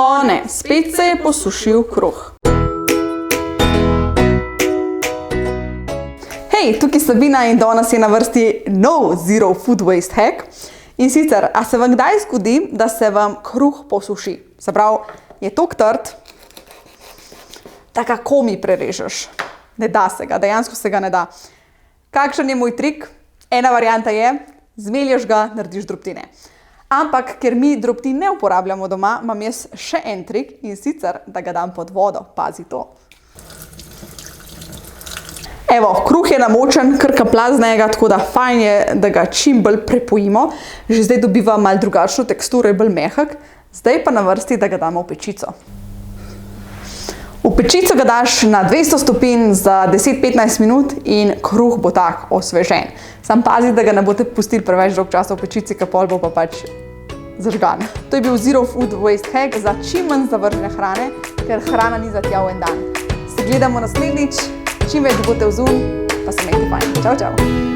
O ne, spet se je posušil kruh. Hej, tukaj Sabina in danes je na vrsti nov Zero Food Waste Hack. In sicer, a se vam kdaj zgodi, da se vam kruh posuši? Se pravi, je toliko trd, da ga komi prerežeš. Ne da se ga, dejansko se ga ne da. Kakšen je moj trik? Ena varianta je, zmelješ ga, narediš drobtine. Ampak, ker mi drobtin ne uporabljamo doma, imam jaz še en trik in sicer, da ga dam pod vodo. Pazi to. Evo, kruh je namočen, kar kaplja z njega, tako da fajn je, da ga čim bolj prepojimo. Že zdaj dobiva malo drugačno teksturo, je bolj mehak. Zdaj pa na vrsti, da ga damo v pečico. V pečico ga daš na 200 stopinj za 10-15 minut in kruh bo tak osvežen. Sam pazi, da ga ne boste pustili preveč dolg časa v pečici, ker pol bo pa pač zažgan. To je bil Zero Food Waste Hack za čim manj zavržene hrane, ker hrana ni za tja v en dan. Se gledamo naslednjič, čim več boste vzun, pa se imejte fajn. Čau, čau!